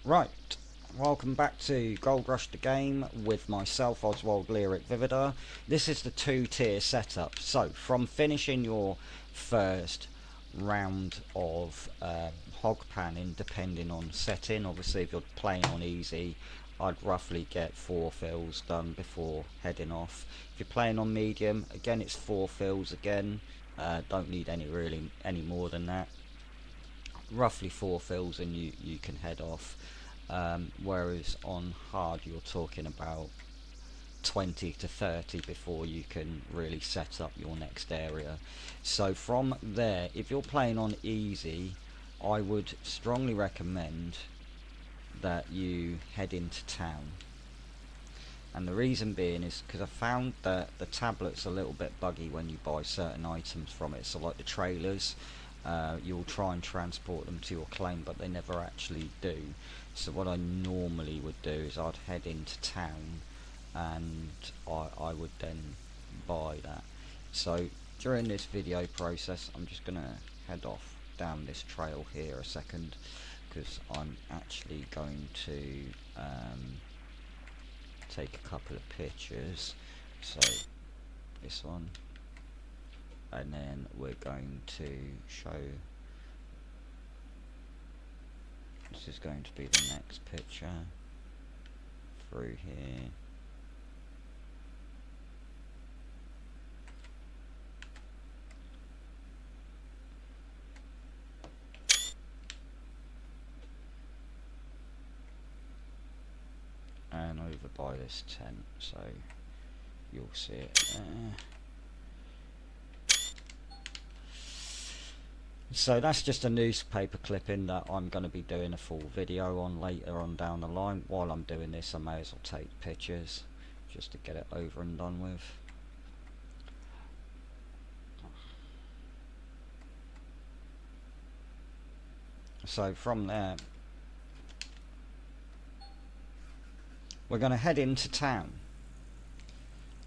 Right, welcome back to Gold Rush the Game with myself, Oswald Lyric Vividor. This is the two-tier setup. So, from finishing your first round of hog panning, depending on setting, obviously if you're playing on easy, I'd roughly get 4 fills done before heading off. If you're playing on medium, again it's 4 fills again. Don't need any more than that. Roughly 4 fills and you can head off. Whereas on hard you're talking about 20 to 30 before you can really set up your next area. So from there, if you're playing on easy, I would strongly recommend that you head into town. And the reason being is because I found that the tablet's a little bit buggy when you buy certain items from it. So like the trailers, you'll try and transport them to your claim, but they never actually do. So what I normally would do is I'd head into town and I would then buy that. So during this video process, I'm just gonna head off down this trail here a second, because I'm actually going to take a couple of pictures. So this one, and then we're going to show, this is going to be the next picture through here. And over by this tent, so you'll see it there. So that's just a newspaper clipping that I'm going to be doing a full video on later on down the line. While I'm doing this, I may as well take pictures just to get it over and done with. So from there, we're going to head into town.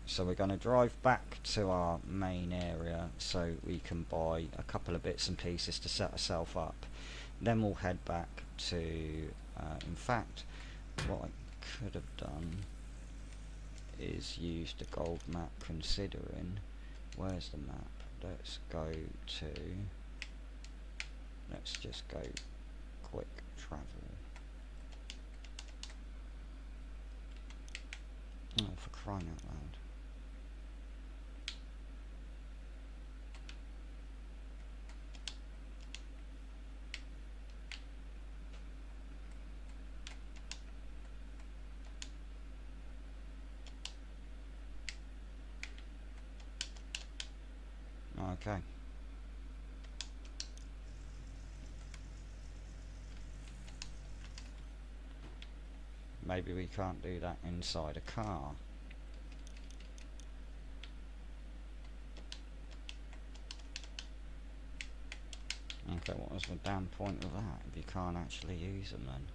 So we're going to drive back to our main area so we can buy a couple of bits and pieces to set ourselves up. Then we'll head back to, in fact, what I could have done is use the gold map, considering, where's the map? Let's go to, let's just go quick travel. Oh, for crying out loud. Okay. Maybe we can't do that inside a car. Okay, what was the damn point of that if you can't actually use them then?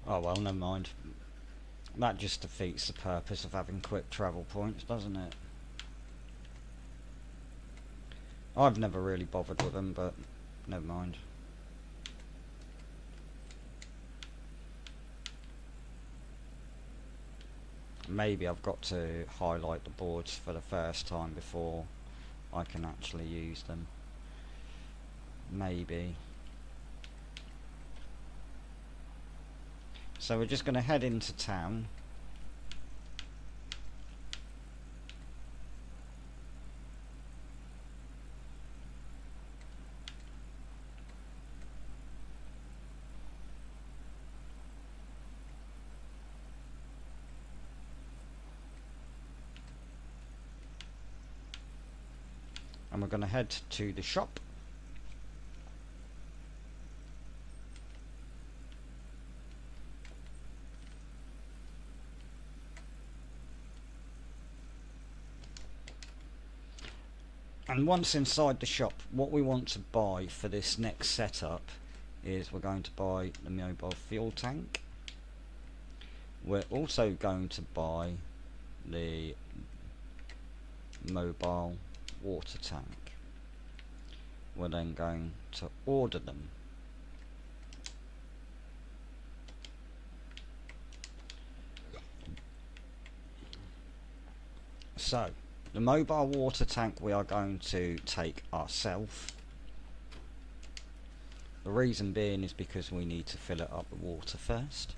Oh well, never mind. That just defeats the purpose of having quick travel points, doesn't it? I've never really bothered with them, but never mind. Maybe I've got to highlight the boards for the first time before I can actually use them. Maybe. So we're just going to head into town. And we're going to head to the shop. And once inside the shop, what we want to buy for this next setup is we're going to buy the mobile fuel tank. We're also going to buy the mobile water tank. We're then going to order them. So, the mobile water tank we are going to take ourselves. The reason being is because we need to fill it up with water first.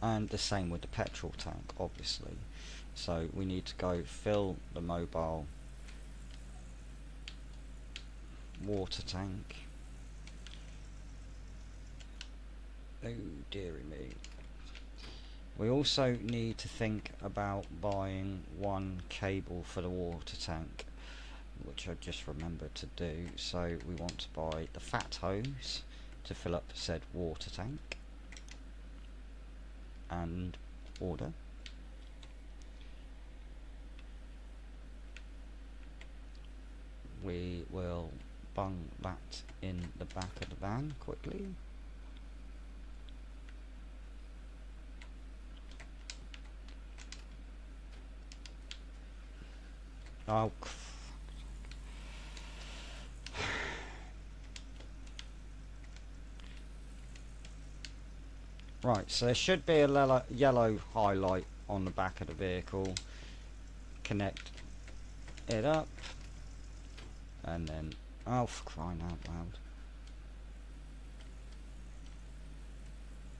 And the same with the petrol tank, obviously. So we need to go fill the mobile water tank. Oh dearie me. We also need to think about buying one cable for the water tank, which I just remembered to do. So we want to buy the fat hose to fill up said water tank and order. We will bung that in the back of the van quickly. Oh, right, so there should be a yellow highlight on the back of the vehicle. Connect it up, and then, oh, for crying out loud.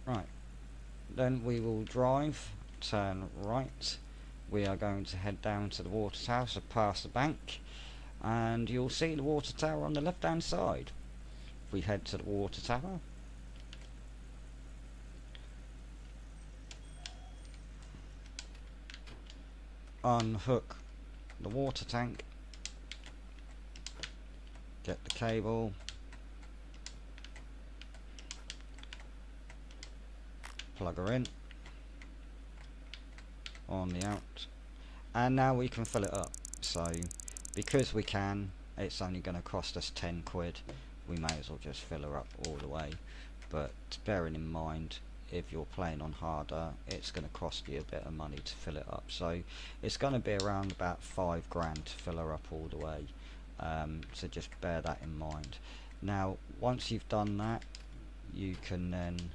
Right, then we will drive, turn right. We are going to head down to the water tower, so past the bank, and you'll see the water tower on the left hand side. If we head to the water tower, unhook the water tank, get the cable, plug her in on the out, and now we can fill it up. So because we can, it's only going to cost us 10 quid. We may as well just fill her up all the way, but bearing in mind if you're playing on harder, it's going to cost you a bit of money to fill it up. So it's going to be around about 5 grand to fill her up all the way, so just bear that in mind. Now once you've done that, you can then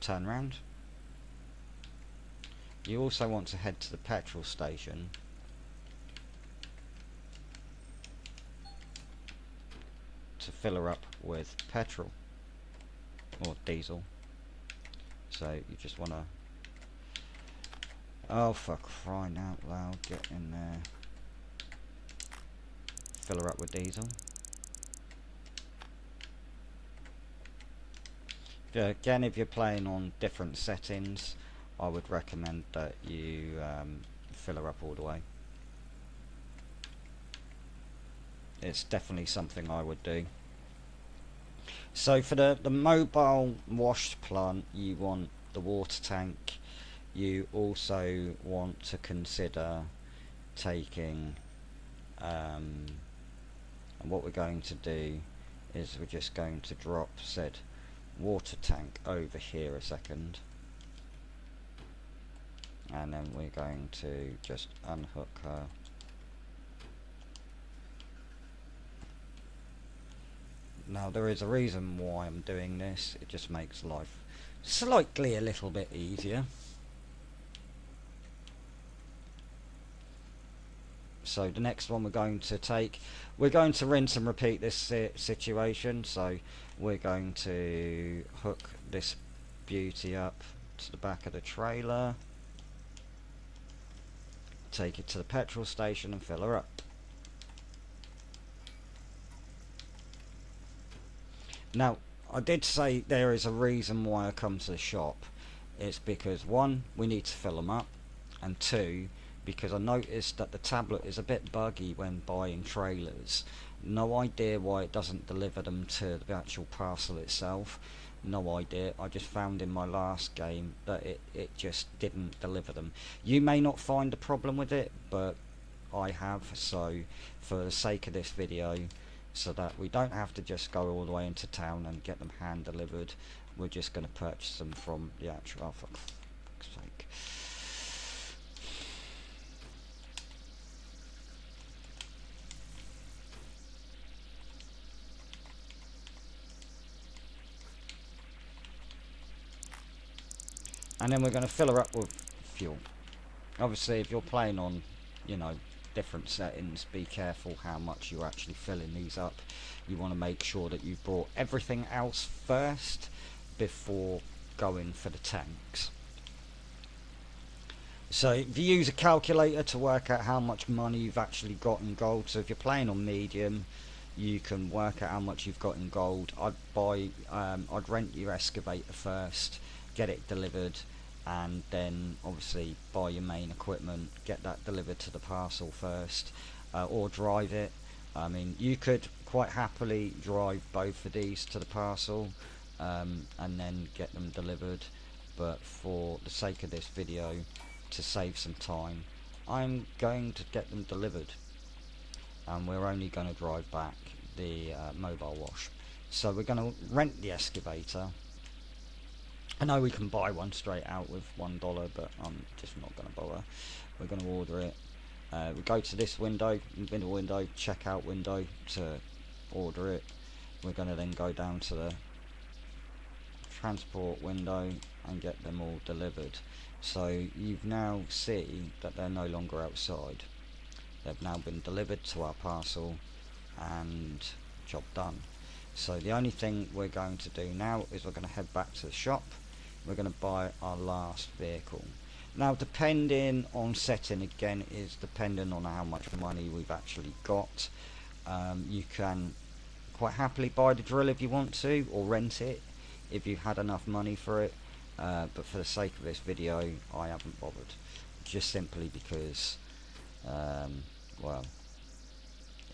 turn around. You also want to head to the petrol station to fill her up with petrol or diesel. So you just want to, oh for crying out loud, get in there, fill her up with diesel. Again, if you're playing on different settings, I would recommend that you fill her up all the way. It's definitely something I would do. So for the mobile wash plant, you want the water tank. You also want to consider taking, and what we're going to do is we're just going to drop said water tank over here a second, and then we're going to just unhook her. Now there is a reason why I'm doing this, it just makes life slightly a little bit easier. So the next one we're going to take, we're going to rinse and repeat this situation. So we're going to hook this beauty up to the back of the trailer, take it to the petrol station and fill her up. Now I did say there is a reason why I come to the shop. It's because 1, we need to fill them up, and 2, because I noticed that the tablet is a bit buggy when buying trailers. No idea why it doesn't deliver them to the actual parcel itself. No idea. I just found in my last game that it just didn't deliver them. You may not find a problem with it, but I have. So for the sake of this video, so that we don't have to just go all the way into town and get them hand delivered, we're just going to purchase them from the actual, oh, for fuck's sake. And then we're going to fill her up with fuel. Obviously, if you're playing on, you know, different settings, be careful how much you're actually filling these up. You want to make sure that you've brought everything else first before going for the tanks. So if you use a calculator to work out how much money you've actually got in gold, so if you're playing on medium, you can work out how much you've got in gold. I'd rent your excavator first, get it delivered, and then obviously buy your main equipment, get that delivered to the parcel first, or drive it. I mean, you could quite happily drive both of these to the parcel and then get them delivered, but for the sake of this video, to save some time, I'm going to get them delivered, and we're only going to drive back the mobile wash. So we're going to rent the excavator. I know we can buy one straight out with $1, but I'm just not going to bother. We're going to order it. We go to this window, middle window, checkout window to order it. We're going to then go down to the transport window and get them all delivered. So you now see that they're no longer outside. They've now been delivered to our parcel and job done. So the only thing we're going to do now is we're going to head back to the shop. We're going to buy our last vehicle. Now, depending on setting, again, is depending on how much money we've actually got. You can quite happily buy the drill if you want to, or rent it if you had enough money for it. But for the sake of this video, I haven't bothered, just simply because, well,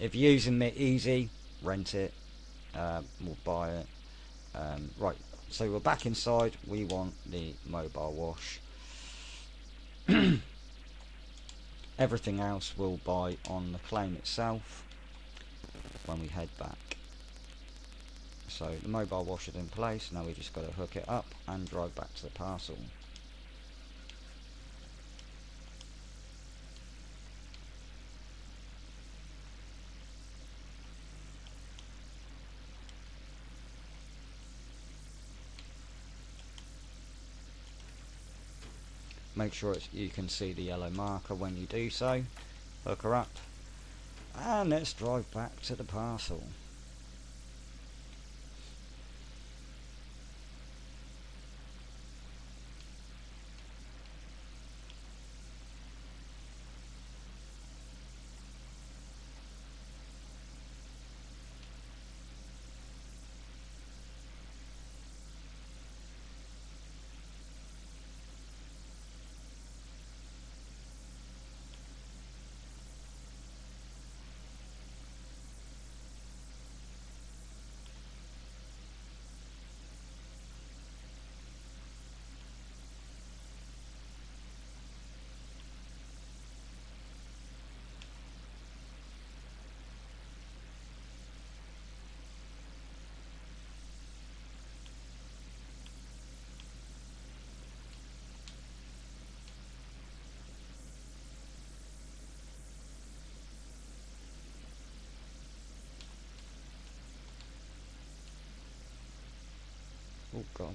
if you're using it easy, rent it, we'll buy it. Right, so we're back inside. We want the mobile wash. Everything else we'll buy on the claim itself when we head back. So the mobile wash is in place. Now we just got to hook it up and drive back to the parcel. Make sure you can see the yellow marker when you do so. Hook her up, and let's drive back to the parcel. Oh God.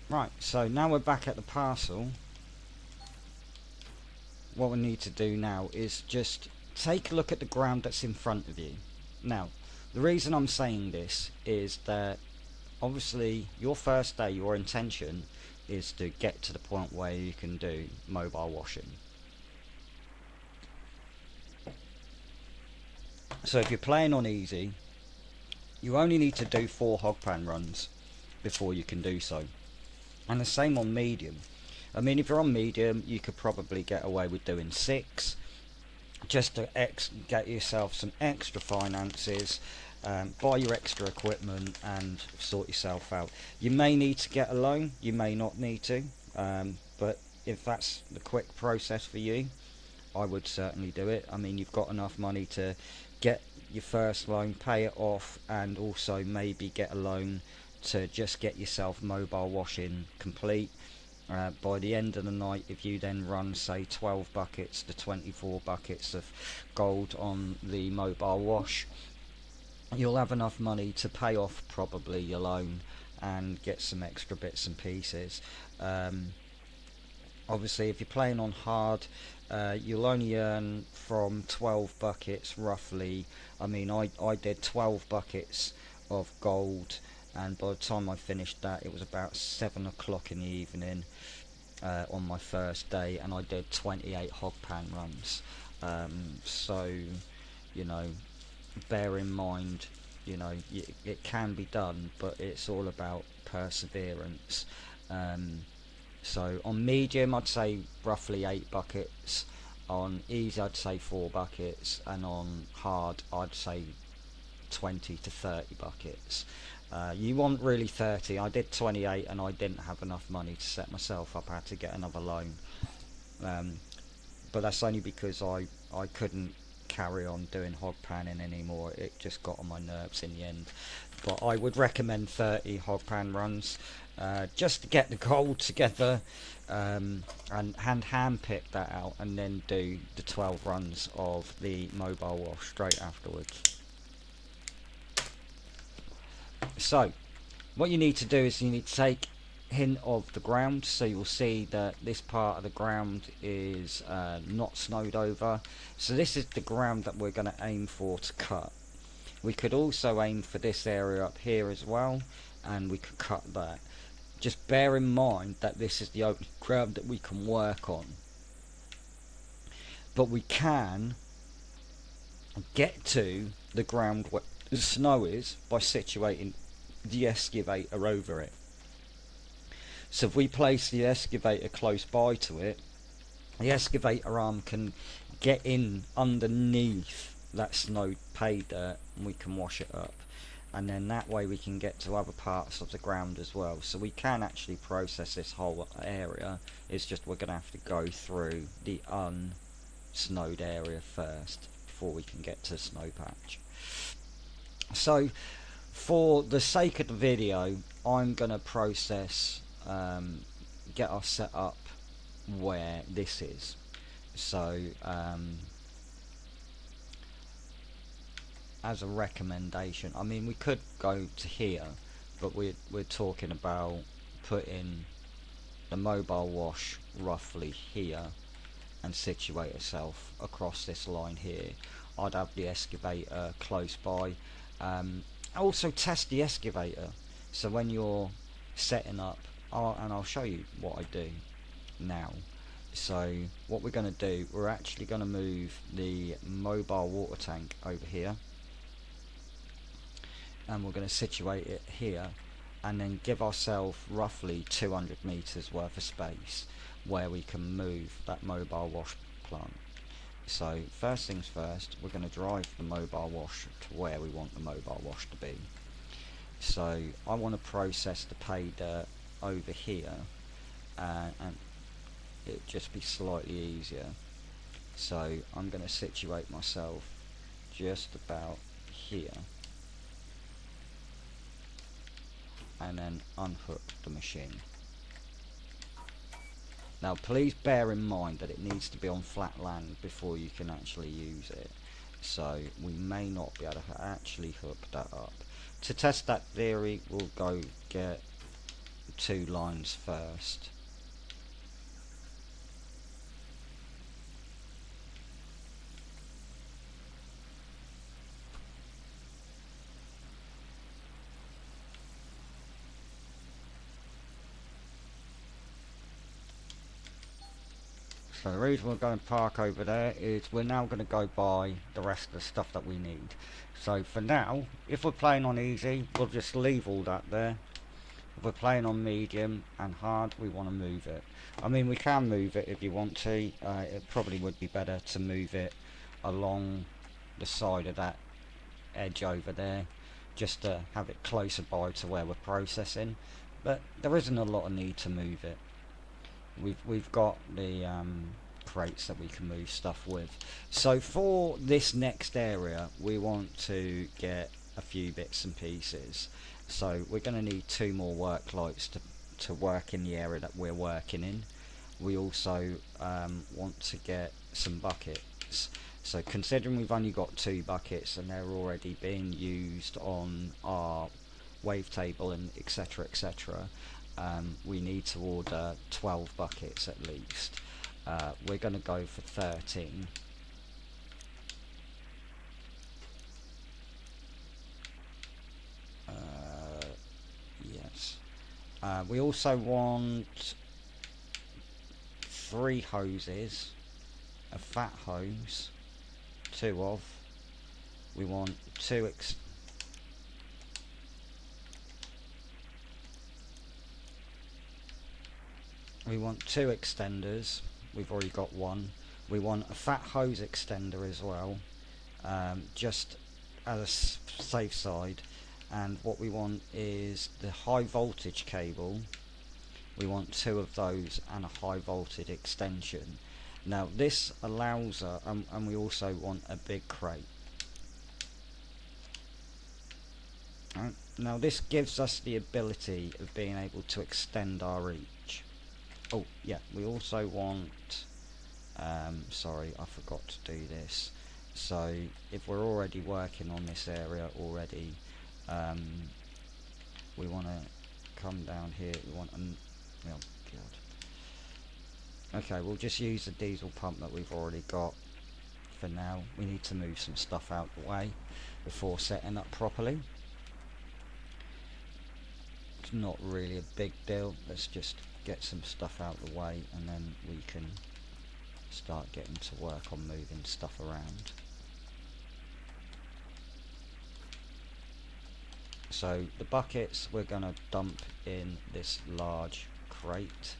Right, so now we're back at the parcel. What we need to do now is just take a look at the ground that's in front of you. Now, the reason I'm saying this is that obviously your first day, your intention is to get to the point where you can do mobile washing. So if you're playing on easy, You only need to do 4 hog pan runs before you can do so. And the same on medium. I mean, if you're on medium, you could probably get away with doing 6, just to get yourself some extra finances, buy your extra equipment and sort yourself out. You may need to get a loan, you may not need to, but if that's the quick process for you, I would certainly do it. I mean, you've got enough money to get your first loan, pay it off, and also maybe get a loan to just get yourself mobile washing complete. By the end of the night, if you then run say 12 buckets to 24 buckets of gold on the mobile wash, you'll have enough money to pay off probably your loan and get some extra bits and pieces. Obviously if you're playing on hard, you'll only earn from 12 buckets roughly. I mean, I did 12 buckets of gold, and by the time I finished that it was about 7 o'clock in the evening on my first day, and I did 28 hog pan runs. So, you know, bear in mind, you know, it can be done, but it's all about perseverance. So on medium I'd say roughly 8 buckets, on easy I'd say 4 buckets, and on hard I'd say 20 to 30 buckets. You want really 30. I did 28 and I didn't have enough money to set myself up. I had to get another loan, but that's only because I couldn't carry on doing hog panning anymore. It just got on my nerves in the end. But I would recommend 30 hog pan runs, just to get the gold together, and hand pick that out, and then do the 12 runs of the mobile wash straight afterwards. So what you need to do is you need to take hint of the ground, so you'll see that this part of the ground is not snowed over. So this is the ground that we're going to aim for to cut. We could also aim for this area up here as well, and we could cut that. Just bear in mind that this is the only ground that we can work on, but we can get to the ground where the snow is by situating the excavator over it. So if we place the excavator close by to it, the excavator arm can get in underneath that snow pay dirt, and we can wash it up, and then that way we can get to other parts of the ground as well. So we can actually process this whole area. It's just we're going to have to go through the unsnowed area first before we can get to snow patch. So for the sake of the video, I'm going to process, get us set up where this is. So as a recommendation, I mean, we could go to here, but we're talking about putting the mobile wash roughly here and situate itself across this line here. I'd have the excavator close by. Also test the excavator, so when you're setting up, and I'll show you what I do now. So what we're going to do, we're actually going to move the mobile water tank over here, and we're going to situate it here, and then give ourselves roughly 200 meters worth of space where we can move that mobile wash plant. So first things first, we're going to drive the mobile wash to where we want the mobile wash to be. So I want to process the pay dirt over here, and it'd just be slightly easier. So I'm going to situate myself just about here, and then unhook the machine. Now please bear in mind that it needs to be on flat land before you can actually use it, so we may not be able to actually hook that up. To test that theory, we'll go get 2 lines first. So the reason we're going to park over there is we're now going to go buy the rest of the stuff that we need. So for now, if we're playing on easy, we'll just leave all that there. If we're playing on medium and hard, we want to move it. I mean, we can move it if you want to. It probably would be better to move it along the side of that edge over there, just to have it closer by to where we're processing. But there isn't a lot of need to move it. We've got the crates that we can move stuff with. So for this next area, we want to get a few bits and pieces. So we're going to need 2 more work lights to work in the area that we're working in. We also want to get some buckets. So considering we've only got 2 buckets and they're already being used on our wavetable and etc, etc, we need to order 12 buckets at least. We're going to go for 13. Yes. We also want 3 hoses, a fat hose, 2 of. We want 2 extenders. We've already got 1. We want a fat hose extender as well, just as a safe side. And what we want is the high voltage cable. We want 2 of those and a high voltage extension. Now this allows us, and we also want a big crate. Right. Now this gives us the ability of being able to extend our reach. Oh yeah, we also want, sorry, I forgot to do this. So if we're already working on this area already, we want to come down here. We want oh god. Okay, we'll just use the diesel pump that we've already got for now. We need to move some stuff out the way before setting up properly. It's not really a big deal. Let's just get some stuff out the way and then we can start getting to work on moving stuff around. So the buckets we're going to dump in this large crate.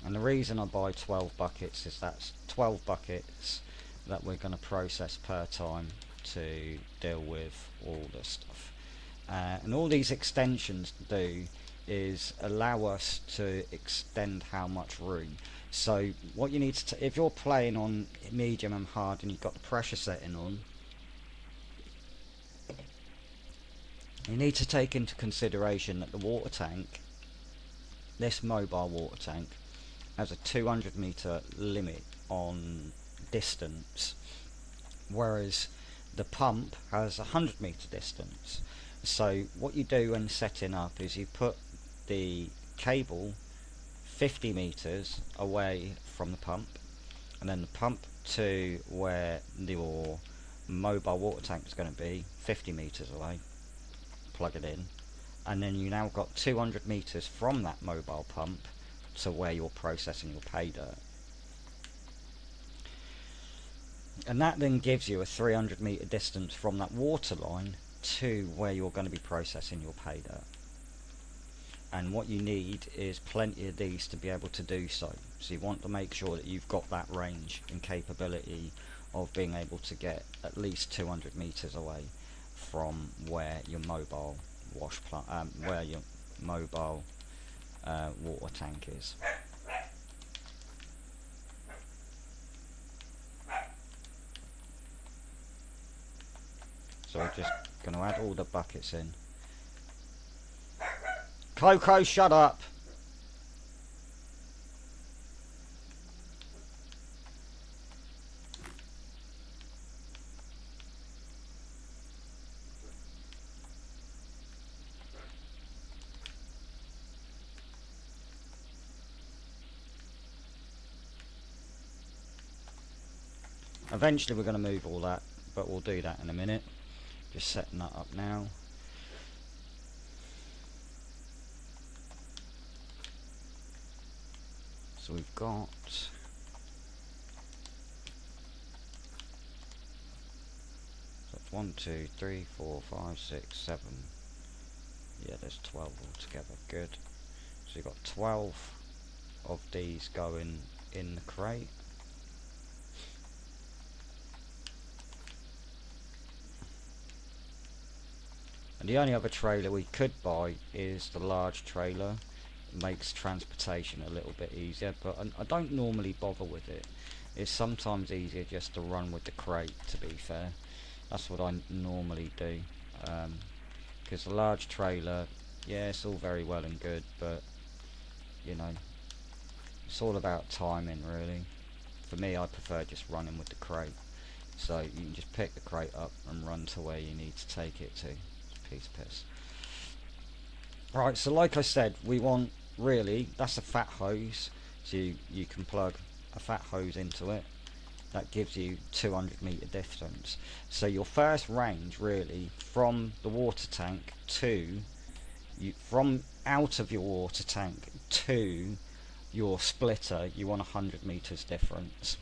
And the reason I buy 12 buckets is that's 12 buckets that we're going to process per time to deal with all the stuff. And all these extensions do is allow us to extend how much room. So what you need to, if you're playing on medium and hard and you've got the pressure setting on, you need to take into consideration that the water tank, this mobile water tank, has a 200 meter limit on distance, whereas the pump has a 100 meter distance. So what you do when setting up is you put the cable 50 meters away from the pump, and then the pump to where your mobile water tank is going to be 50 meters away, plug it in, and then you now got 200 meters from that mobile pump to where you're processing your pay dirt. And that then gives you a 300 meter distance from that water line to where you're going to be processing your pay dirt. And what you need is plenty of these to be able to do so. So you want to make sure that you've got that range and capability of being able to get at least 200 meters away from where your mobile wash plant, where your mobile water tank is. So we're just going to add all the buckets in. Coco, shut up! Eventually we're going to move all that, but we'll do that in a minute. Just setting that up now. So we've got that's 1, 2, 3, 4, 5, 6, 7. Yeah, there's 12 altogether. Good. So you've got 12 of these going in the crate. And the only other trailer we could buy is the large trailer. It makes transportation a little bit easier, but I don't normally bother with it. It's sometimes easier just to run with the crate, to be fair. That's what I normally do. Because the large trailer, yeah, it's all very well and good, but you know, it's all about timing really. For me, I prefer just running with the crate. So you can just pick the crate up and run to where you need to take it to. It's a piece of piss. Right, so like I said, we want really, that's a fat hose. So you can plug a fat hose into it. That gives you 200 meter distance. So your first range really from the water tank to from out of your water tank to your splitter, you want 100 meters difference.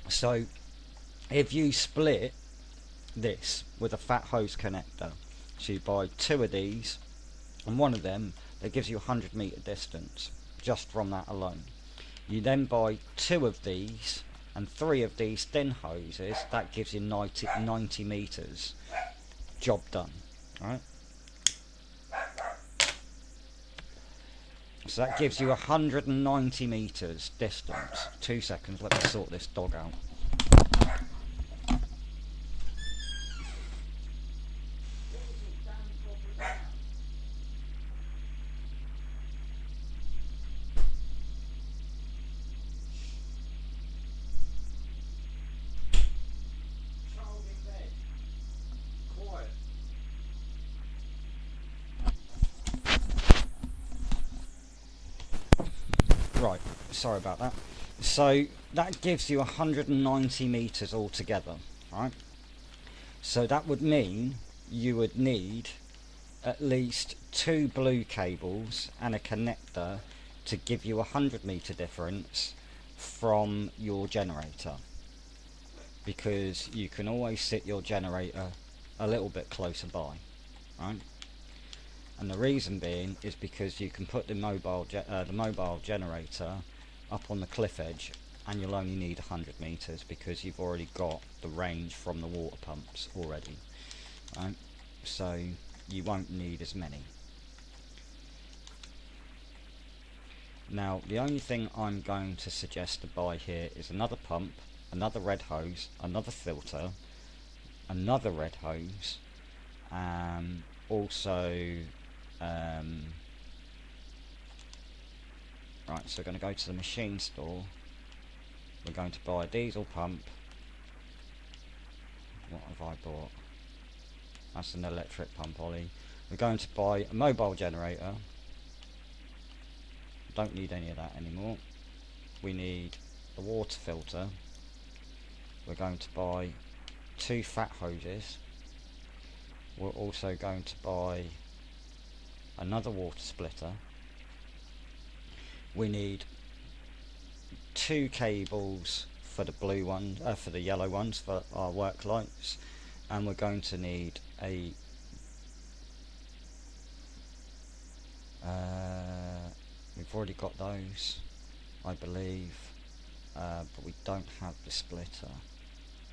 So if you split this with a fat hose connector, so you buy 2 of these and one of them, that gives you 100 meter distance just from that alone. You then buy 2 of these and 3 of these thin hoses, that gives you 90 meters. Job done. Alright, so that gives you 190 meters distance. 2 seconds, let me sort this dog out. Right, sorry about that. So that gives you 190 meters altogether, right? So that would mean you would need at least 2 blue cables and a connector to give you 100 meter difference from your generator, because you can always sit your generator a little bit closer by, right? And the reason being is because you can put the mobile generator up on the cliff edge and you'll only need 100 meters because you've already got the range from the water pumps already, right? So you won't need as many. Now the only thing I'm going to suggest to buy here is another pump, another red hose, another filter, another red hose, also right, so we're going to go to the machine store. We're going to buy a diesel pump. What have I bought? That's an electric pump, Ollie. We're going to buy a mobile generator. Don't need any of that anymore. We need a water filter. We're going to buy 2 fat hoses. We're also going to buy another water splitter. We need 2 cables for the blue one, for the yellow ones for our work lights, and we're going to need a we've already got those, I believe, but we don't have the splitter.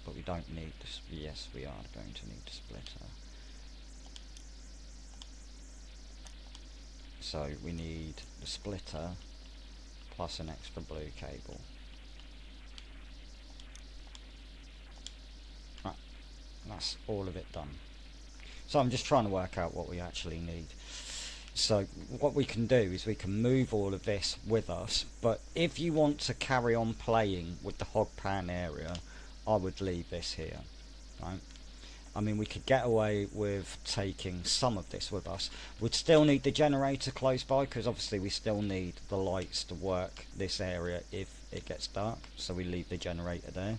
But we don't need this. Yes, we are going to need the splitter. So we need the splitter plus an extra blue cable. Right, that's all of it done. So I'm just trying to work out what we actually need. So what we can do is we can move all of this with us, but if you want to carry on playing with the hog pan area, I would leave this here, right? I mean, we could get away with taking some of this with us. We'd still need the generator close by, because obviously we still need the lights to work this area if it gets dark, so we leave the generator there.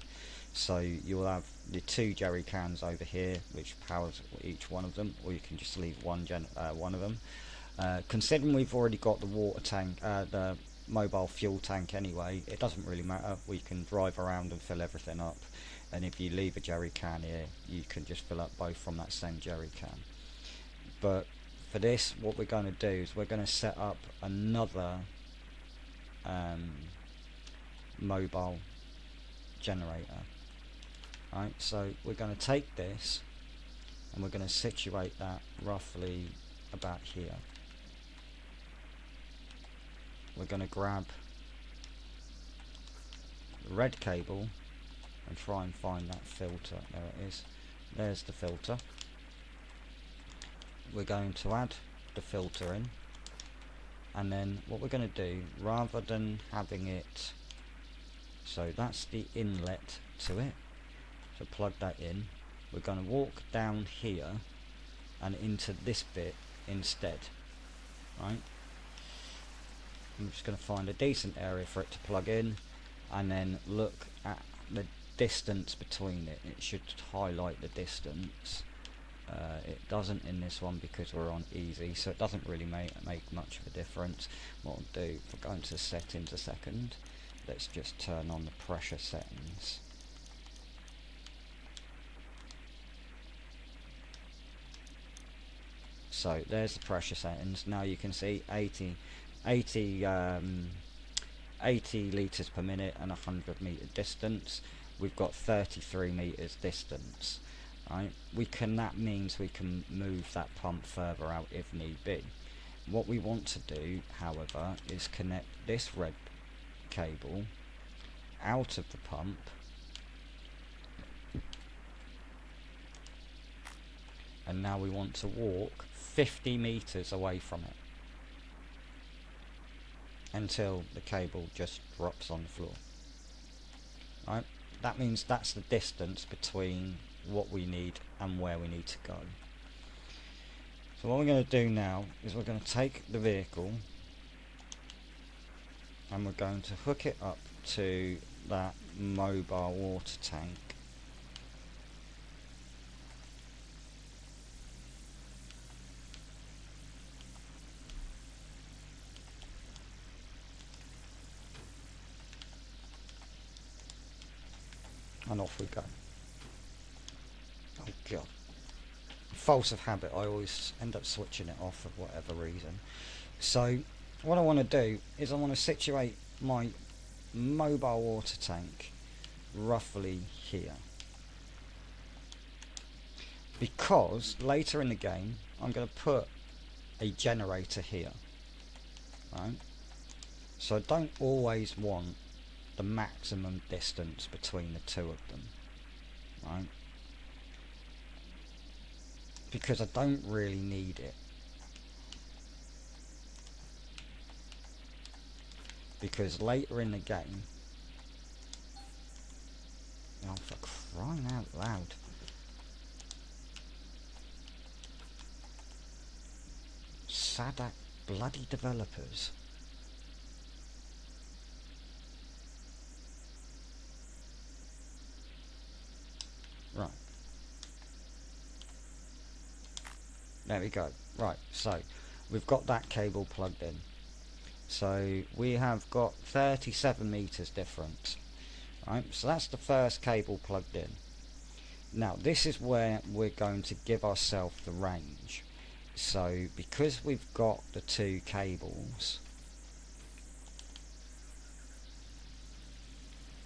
So you'll have the 2 jerry cans over here which powers each one of them, or you can just leave one of them. Considering we've already got the water tank, the mobile fuel tank anyway, it doesn't really matter. We can drive around and fill everything up, and if you leave a jerry can here, you can just fill up both from that same jerry can. But for this, what we're going to do is we're going to set up another mobile generator. Right, so we're going to take this and we're going to situate that roughly about here. We're going to grab the red cable and try and find that filter. There it is. There's the filter. We're going to add the filter in, and then what we're going to do, rather than having it, so that's the inlet to it, so plug that in, we're going to walk down here and into this bit instead. Right, I'm just going to find a decent area for it to plug in, and then look at the distance between it. It should highlight the distance. It doesn't in this one because we're on easy, so it doesn't really make much of a difference. What I'll do, if we're going to settings a second, let's just turn on the pressure settings. So there's the pressure settings. Now you can see 80 litres per minute and 100 metre distance. We've got 33 metres distance. Right? That means we can move that pump further out if need be. What we want to do, however, is connect this red cable out of the pump and now we want to walk 50 metres away from it until the cable just drops on the floor. Right? That means that's the distance between what we need and where we need to go. So what we're going to do now is we're going to take the vehicle and we're going to hook it up to that mobile water tank. And off we go. Oh god. Force of habit, I always end up switching it off for whatever reason. So what I want to do is I want to situate my mobile water tank roughly here, because later in the game I'm going to put a generator here, right? So I don't always want the maximum distance between the two of them, right? Because I don't really need it. Because later in the game, oh, for crying out loud. Sadak bloody developers. Right. There we go. Right, so we've got that cable plugged in. So we have got 37 meters difference. Right, so that's the first cable plugged in. Now this is where we're going to give ourselves the range. So because we've got the two cables,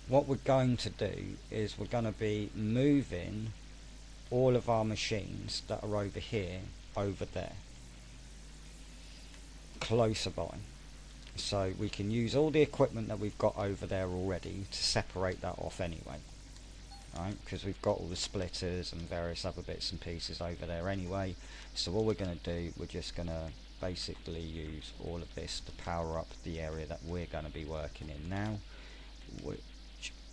what we're going to do is we're going to be moving all of our machines that are over here over there, closer by, so we can use all the equipment that we've got over there already to separate that off anyway, right? Because we've got all the splitters and various other bits and pieces over there anyway. So what we're going to do, we're just going to basically use all of this to power up the area that we're going to be working in now, which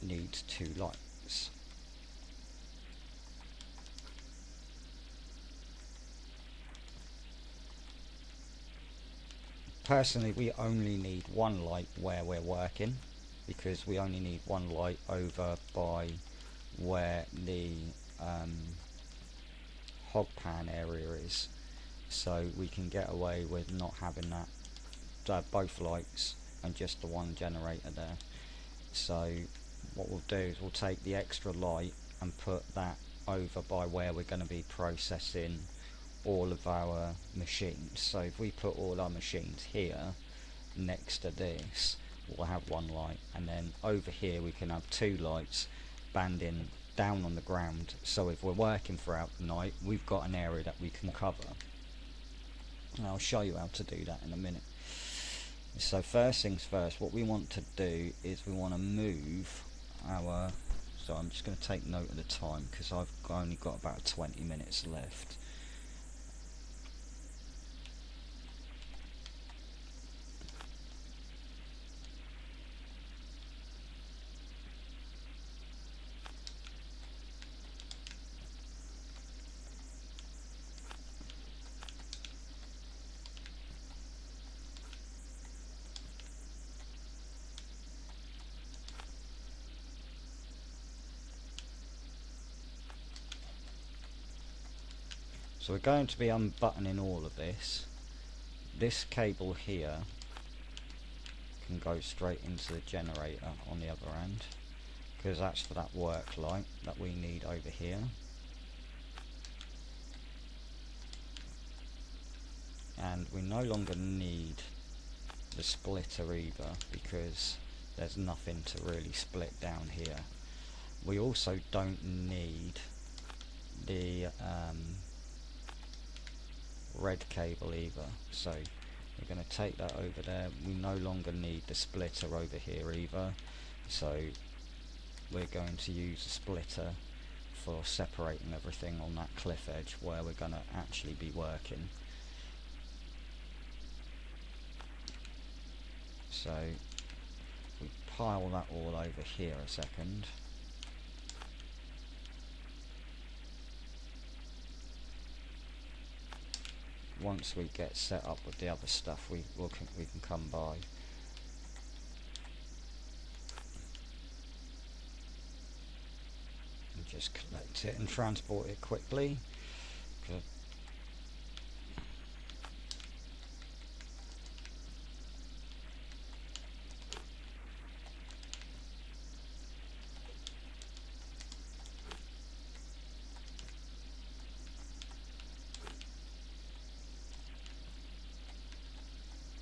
needs two lights. Personally, we only need one light where we're working, because we only need one light over by where the hog pan area is, so we can get away with not having that both lights and just the one generator there. So what we'll do is we'll take the extra light and put that over by where we're going to be processing all of our machines. So if we put all our machines here next to this, we'll have one light, and then over here we can have two lights banding down on the ground, so if we're working throughout the night we've got an area that we can cover. And I'll show you how to do that in a minute. So first things first, what we want to do is we want to move our, so I'm just going to take note of the time because I've only got about 20 minutes left. So we're going to be unbuttoning all of this. This cable here can go straight into the generator on the other end, because that's for that work light that we need over here. And we no longer need the splitter either, because there's nothing to really split down here. We also don't need the red cable either, so we're going to take that over there. We no longer need the splitter over here either, so we're going to use the splitter for separating everything on that cliff edge where we're going to actually be working. So we pile that all over here a second. Once we get set up with the other stuff, we can come by. And just collect it and transport it quickly. Good.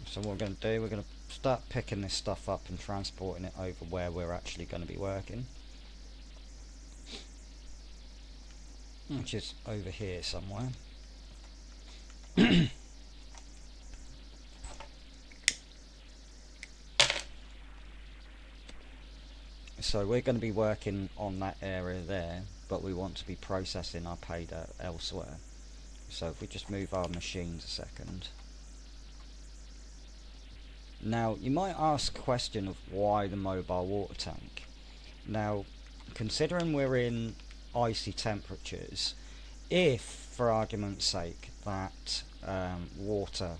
So what we're going to do, we're going to start picking this stuff up and transporting it over where we're actually going to be working, which is over here somewhere. So we're going to be working on that area there, but we want to be processing our pay dirt elsewhere. So if we just move our machines a second. Now you might ask the question of why the mobile water tank. Now considering we're in icy temperatures, if for argument's sake that water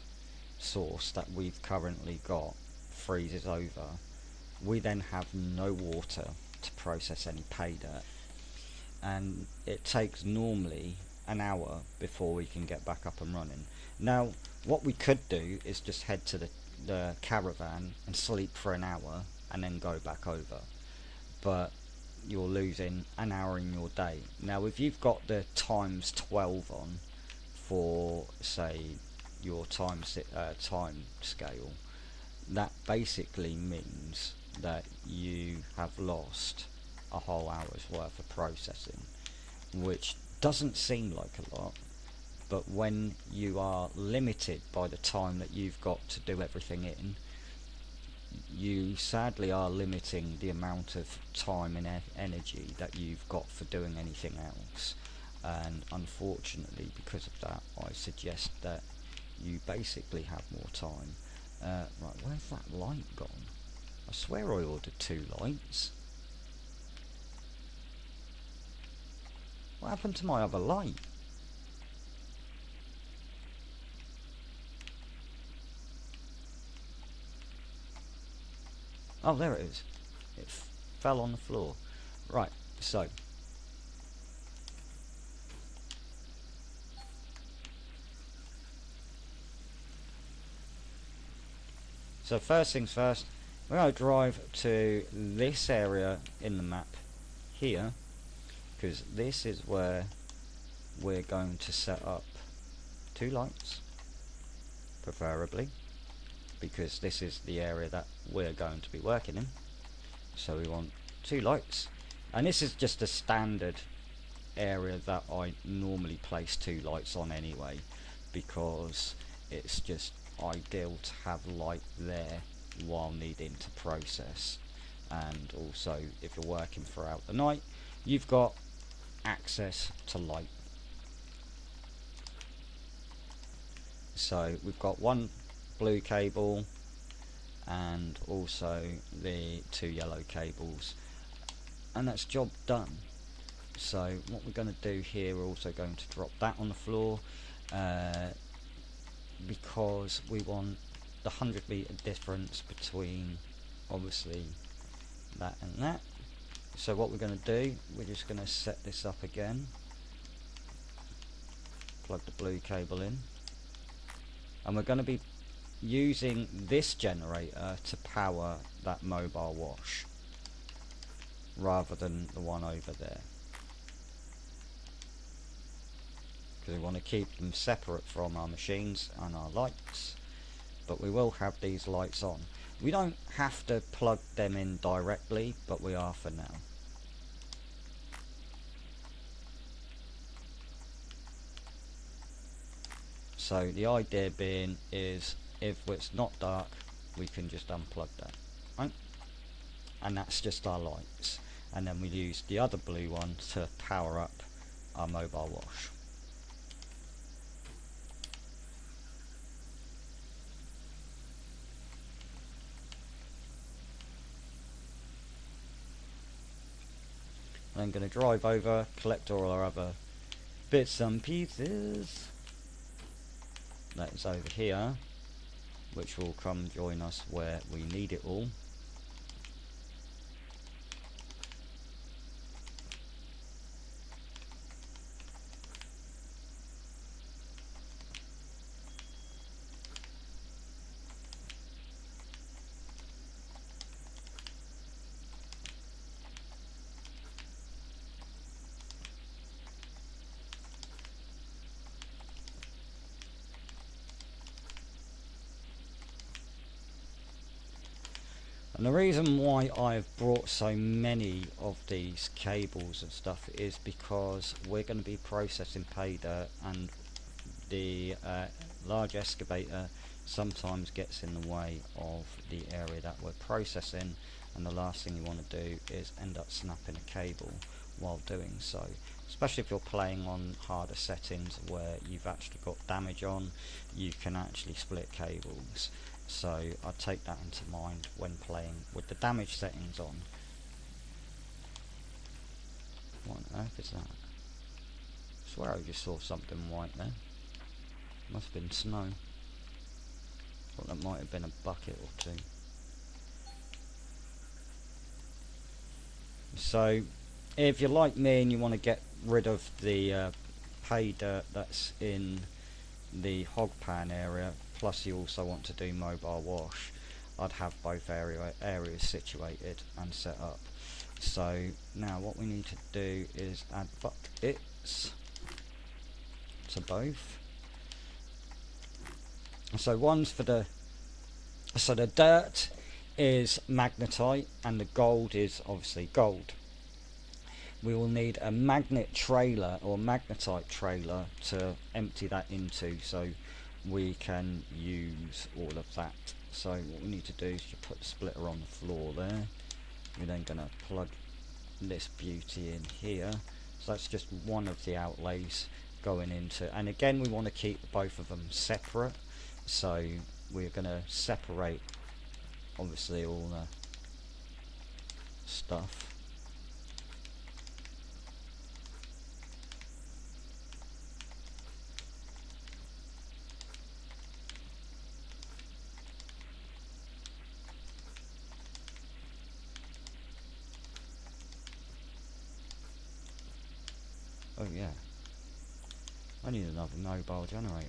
source that we've currently got freezes over, we then have no water to process any pay dirt, and it takes normally an hour before we can get back up and running. Now what we could do is just head to the caravan and sleep for an hour and then go back over, but you're losing an hour in your day. Now if you've got the times 12 on for say your time scale, that basically means that you have lost a whole hour's worth of processing, which doesn't seem like a lot, but when you are limited by the time that you've got to do everything in, you sadly are limiting the amount of time and energy that you've got for doing anything else. And unfortunately, because of that, I suggest that you basically have more time. Right, where's that light gone? I swear I ordered 2 lights. What happened to my other light? Oh, there it is. It fell on the floor. Right, so first things first, we're going to drive to this area in the map here, because this is where we're going to set up 2 lights, preferably, because this is the area that we're going to be working in. So we want 2 lights, and this is just a standard area that I normally place 2 lights on anyway, because it's just ideal to have light there while needing to process, and also if you're working throughout the night you've got access to light. So we've got 1 blue cable and also the 2 yellow cables, and that's job done. So what we're going to do here, we're also going to drop that on the floor, because we want the 100-meter difference between obviously that and that. So what we're going to do, we're just going to set this up again, plug the blue cable in, and we're going to be using this generator to power that mobile wash rather than the one over there, because we want to keep them separate from our machines and our lights, but we will have these lights on. We don't have to plug them in directly, but we are for now. So the idea being is if it's not dark, we can just unplug that, right? And that's just our lights, and then we use the other blue one to power up our mobile wash. I'm going to drive over, collect all our other bits and pieces. That is over here, which will come join us where we need it all. And the reason why I've brought so many of these cables and stuff is because we're going to be processing pay dirt, and the large excavator sometimes gets in the way of the area that we're processing, and the last thing you want to do is end up snapping a cable while doing so, especially if you're playing on harder settings where you've actually got damage on. You can actually split cables. So I take that into mind when playing with the damage settings on. What on earth is that? I swear I just saw something white there. Must have been snow. Thought that might have been a bucket or 2. So if you're like me and you want to get rid of the pay dirt that's in the hog pan area, plus you also want to do mobile wash, I'd have both areas situated and set up. So now what we need to do is add buckets to both. So one's for the dirt is magnetite and the gold is obviously gold. We will need a magnet trailer or magnetite trailer to empty that into, so we can use all of that. So what we need to do is you put the splitter on the floor there. We're then going to plug this beauty in here. So that's just one of the outlays going into, and again we want to keep both of them separate, so we're going to separate obviously all the stuff. Oh yeah, I need another mobile generator.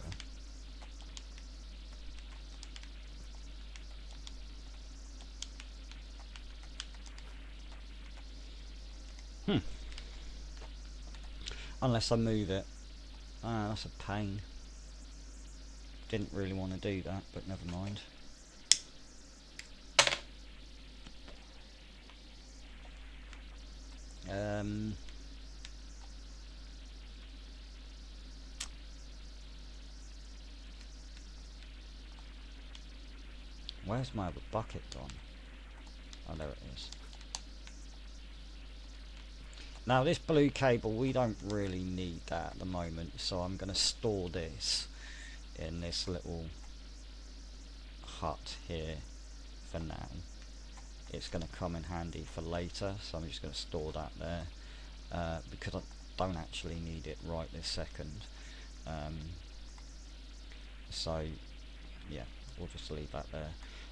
Unless I move it. Ah, that's a pain. Didn't really want to do that, but never mind. Where's my other bucket gone? Oh, there it is. Now this blue cable, we don't really need that at the moment, so I'm going to store this in this little hut here for now. It's going to come in handy for later, so I'm just going to store that there because I don't actually need it right this second. So yeah, we'll just leave that there.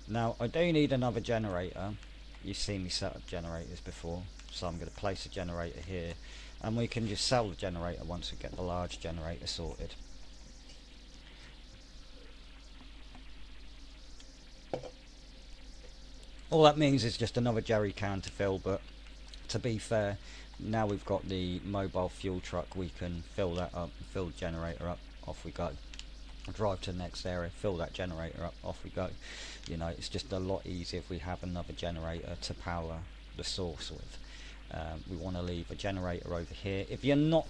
Now I do need another generator. You've seen me set up generators before, so I'm going to place a generator here, and we can just sell the generator once we get the large generator sorted. All that means is just another jerry can to fill, but to be fair, now we've got the mobile fuel truck, we can fill that up, fill the generator up, off we go. Drive to the next area, fill that generator up, off we go. You know, it's just a lot easier if we have another generator to power the source with. We want to leave a generator over here. If you're not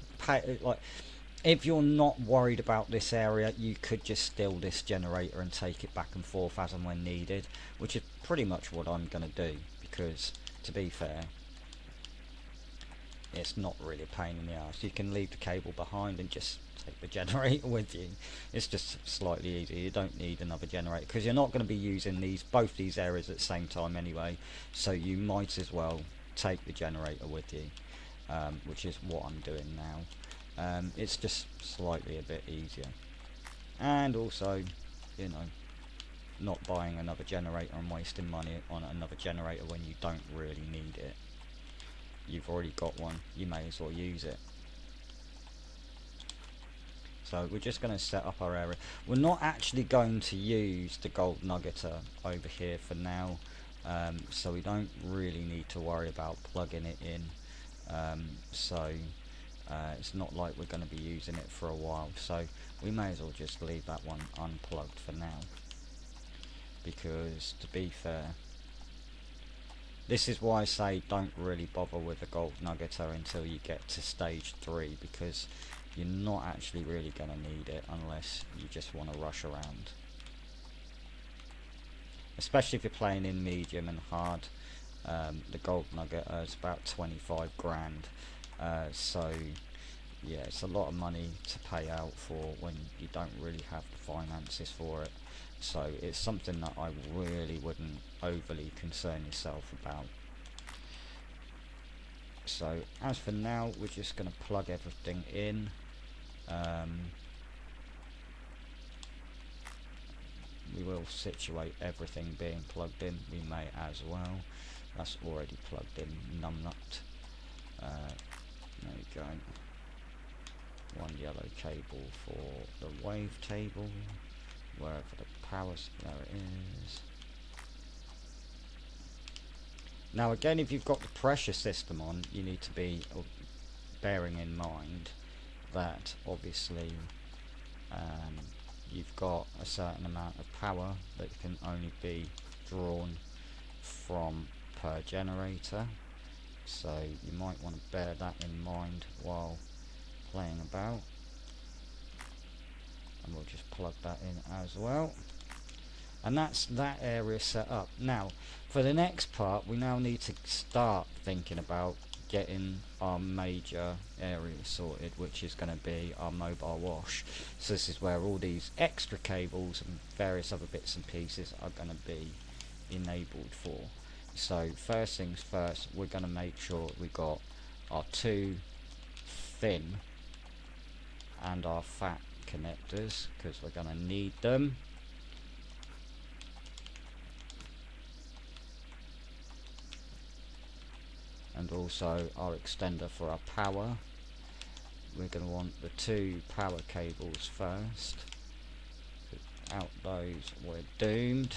if you're not worried about this area, you could just steal this generator and take it back and forth as and when needed, which is pretty much what I'm going to do, because to be fair, it's not really a pain in the ass. You can leave the cable behind and just take the generator with you. It's just slightly easier. You don't need another generator because you're not going to be using both these areas at the same time anyway, so you might as well take the generator with you, which is what I'm doing now. It's just slightly a bit easier, and also, you know, not buying another generator and wasting money on another generator when you don't really need it. You've already got one, you may as well use it. So we're just going to set up our area. We're not actually going to use the gold nuggeter over here for now, so we don't really need to worry about plugging it in. It's not like we're going to be using it for a while, so we may as well just leave that one unplugged for now, because to be fair, this is why I say don't really bother with the gold nuggeter until you get to stage 3, because you're not actually really going to need it unless you just want to rush around. Especially if you're playing in medium and hard, the gold nugget is about 25 grand. So yeah, it's a lot of money to pay out for when you don't really have the finances for it. So it's something that I really wouldn't overly concern yourself about. So as for now, we're just going to plug everything in. We will situate everything being plugged in. We may as well. That's already plugged in. Numbnut. There we go. One yellow cable for the wave table. Wherever the power, there it is. Now again, if you've got the pressure system on, you need to be bearing in mind that obviously you've got a certain amount of power that can only be drawn from per generator, so you might want to bear that in mind while playing about. And we'll just plug that in as well, and that's that area set up. Now for the next part, we now need to start thinking about getting our major area sorted, which is going to be our mobile wash. So this is where all these extra cables and various other bits and pieces are going to be enabled for. So first things first, we're going to make sure we got our 2 thin and our fat connectors, because we're going to need them. And also our extender for our power. we're going to want the 2 power cables first. Without those we're doomed.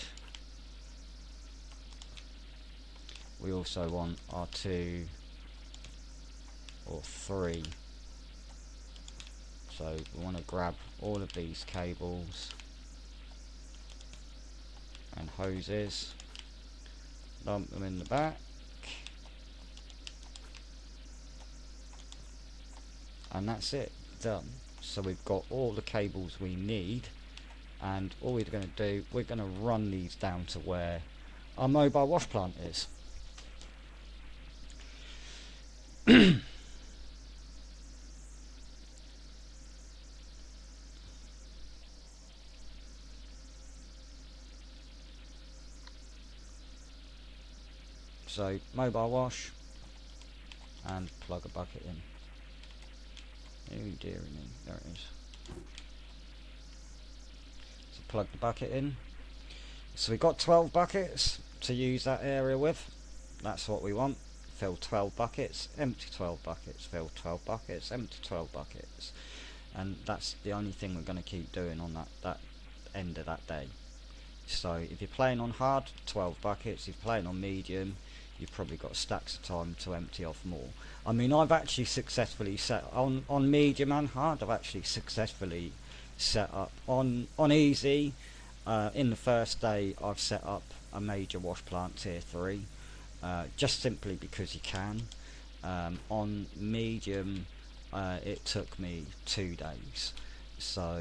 We also want our 2 or 3. So we want to grab all of these cables and hoses, dump them in the back, and that's it, done. So we've got all the cables we need, and all we're going to do, we're going to run these down to where our mobile wash plant is. So mobile wash, and plug a bucket in. Oh dearie me, there it is. So plug the bucket in. So we've got 12 buckets to use that area with. That's what we want. Fill 12 buckets, empty 12 buckets, fill 12 buckets, empty 12 buckets. And that's the only thing we're going to keep doing on that end of that day. So if you're playing on hard, 12 buckets. If you're playing on medium, you've probably got stacks of time to empty off more. I mean, I've actually successfully set on medium and hard. I've actually successfully set up on easy. In the first day, I've set up a major wash plant tier 3, just simply because you can. On medium, it took me 2 days, so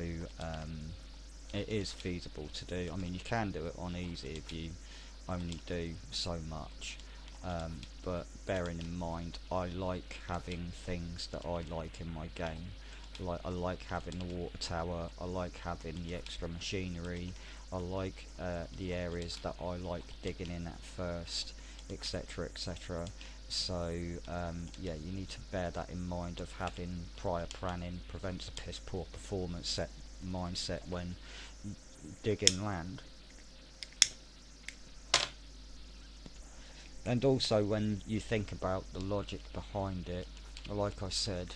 it is feasible to do. I mean, you can do it on easy if you only do so much. But bearing in mind, I like having things that I like in my game. I like having the water tower, I like having the extra machinery, I like the areas that I like digging in at first, etc, etc. So yeah, you need to bear that in mind, of having prior planning prevents a piss poor performance mindset when digging land. And also when you think about the logic behind it, like I said,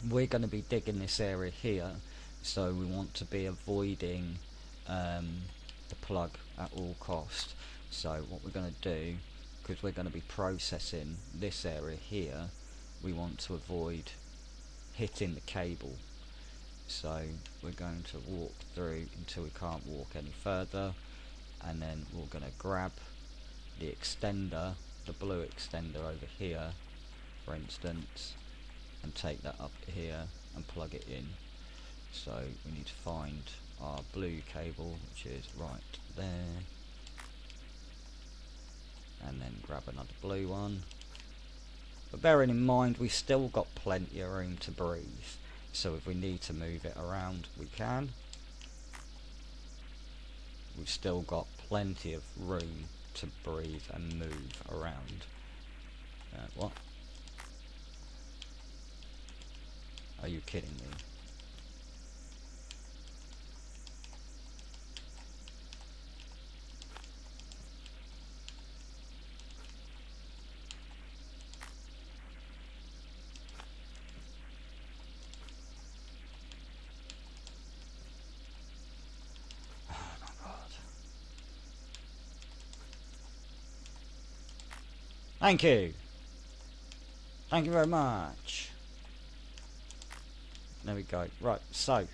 we're going to be digging this area here, so we want to be avoiding the plug at all cost. So what we're going to do, because we're going to be processing this area here, we want to avoid hitting the cable. So we're going to walk through until we can't walk any further, and then we're going to grab the extender, the blue extender over here for instance, and take that up here and plug it in. So we need to find our blue cable, which is right there, and then grab another blue one. But bearing in mind, we've still got plenty of room to breathe, so if we need to move it around, we can. We've still got plenty of room to breathe and move around. What? Are you kidding me? Oh my god. Thank you. Thank you very much. There we go. Right, so if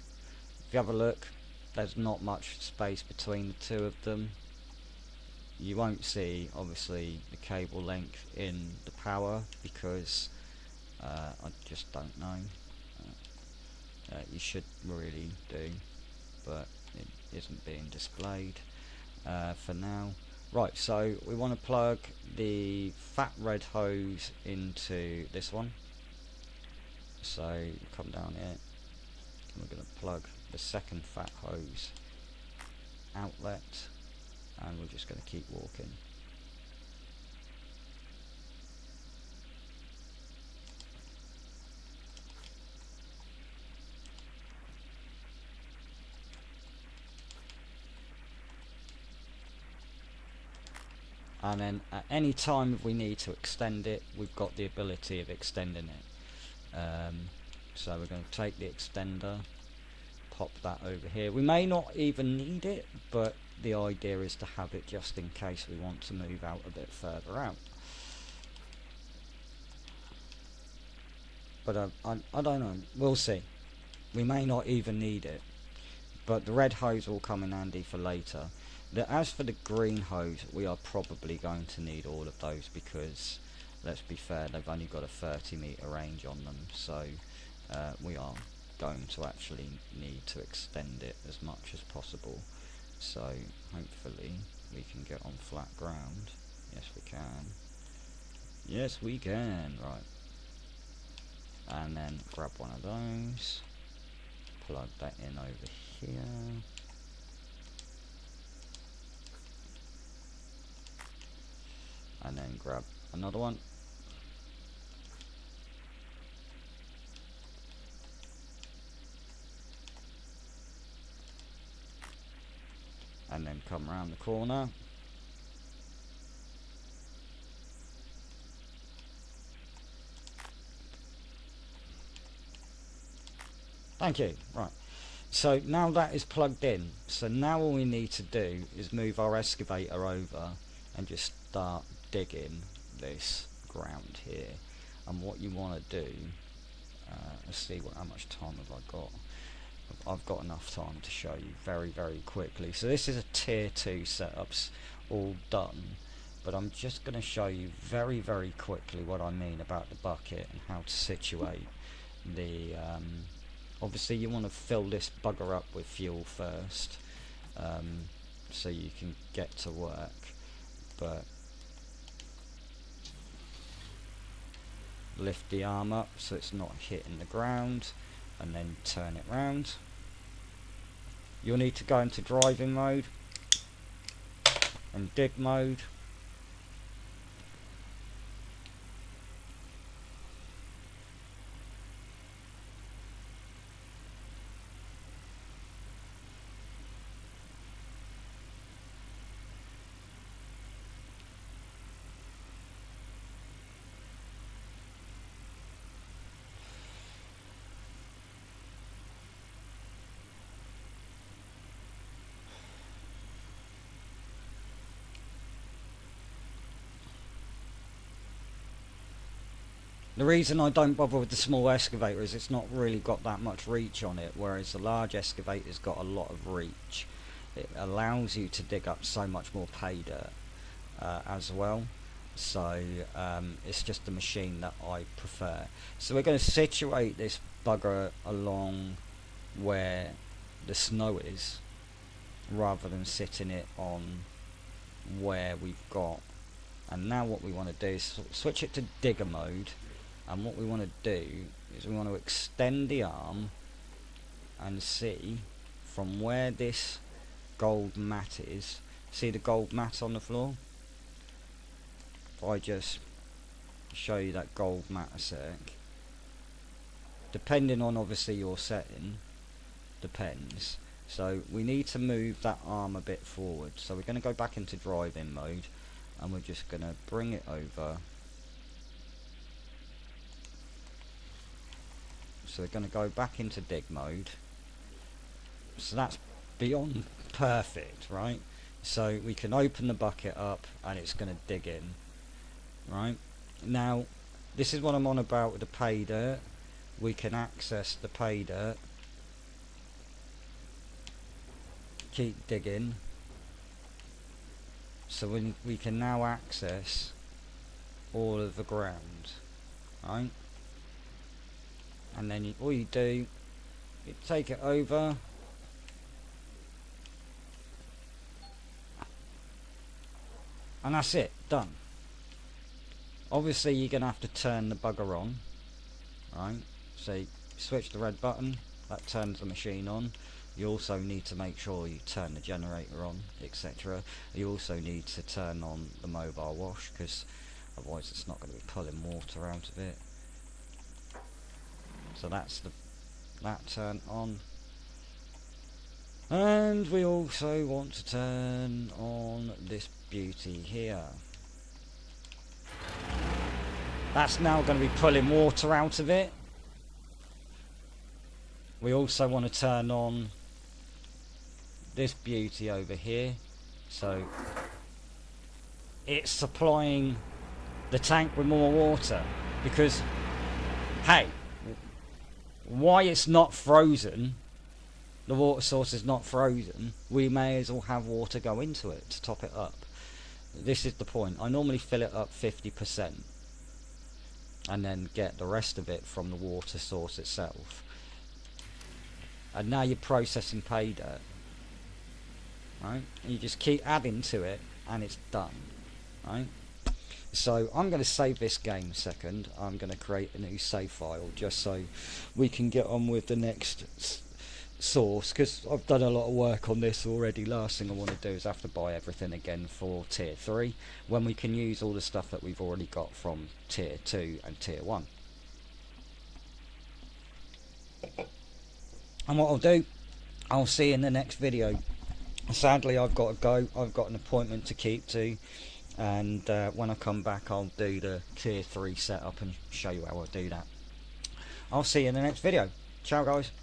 you have a look, there's not much space between the two of them. You won't see obviously the cable length in the power because I just don't know. You should really do, but it isn't being displayed for now. Right, so we want to plug the fat red hose into this one. So come down here, and we're going to plug the second fat hose outlet, and we're just going to keep walking. And then at any time if we need to extend it, we've got the ability of extending it. So we're going to take the extender, pop that over here. We may not even need it, but the idea is to have it just in case we want to move out a bit further out. But I don't know, we'll see. We may not even need it, but the red hose will come in handy for later. As for the green hose, we are probably going to need all of those because, let's be fair, they've only got a 30-meter range on them, so we are going to actually need to extend it as much as possible. So hopefully we can get on flat ground. Yes, we can. Yes, we can. Right. And then grab one of those, plug that in over here. And then grab another one. And then come around the corner. Thank you. Right. So now that is plugged in. So now all we need to do is move our excavator over and just start digging this ground here. And what you want to do, let's see how much time have I got. I've got enough time to show you very, very quickly. So this is a tier 2 setups all done, but I'm just going to show you very, very quickly what I mean about the bucket and how to situate the obviously you want to fill this bugger up with fuel first, so you can get to work, but lift the arm up so it's not hitting the ground and then turn it round. You'll need to go into driving mode and dig mode. The reason I don't bother with the small excavator is it's not really got that much reach on it, whereas the large excavator's got a lot of reach. It allows you to dig up so much more pay dirt as well. So it's just the machine that I prefer. So we're going to situate this bugger along where the snow is, rather than sitting it on where we've got. And now what we want to do is switch it to digger mode. And what we want to do is we want to extend the arm and see from where this gold mat is. See the gold mat on the floor? If I just show you that gold mat a sec. Depending on obviously your setting, depends. So we need to move that arm a bit forward. So we're going to go back into driving mode and we're just going to bring it over. So we're going to go back into dig mode. So that's beyond perfect, right? So we can open the bucket up and it's going to dig in, right? Now, this is what I'm on about with the pay dirt. We can access the pay dirt. Keep digging. So we can now access all of the ground, right? And then all you do, you take it over, and that's it, done. Obviously you're going to have to turn the bugger on, right? So you switch the red button, that turns the machine on. You also need to make sure you turn the generator on, etc. You also need to turn on the mobile wash, because otherwise it's not going to be pulling water out of it. So that's that turn on, and we also want to turn on this beauty here. That's now going to be pulling water out of it. We also want to turn on this beauty over here, so it's supplying the tank with more water. Because hey, why it's not frozen, the water source is not frozen, we may as well have water go into it to top it up. This is the point. I normally fill it up 50% and then get the rest of it from the water source itself. And now you're processing pay dirt, right? And you just keep adding to it and it's done, right? So I'm going to save this game a second. I'm going to create a new save file just so we can get on with the next source, because I've done a lot of work on this already. Last thing I want to do is have to buy everything again for tier 3 when we can use all the stuff that we've already got from tier 2 and tier 1. And what I'll do, I'll see you in the next video. Sadly I've got to go, I've got an appointment to keep to, and when I come back I'll do the tier 3 setup and show you how I do that. I'll see you in the next video. Ciao guys.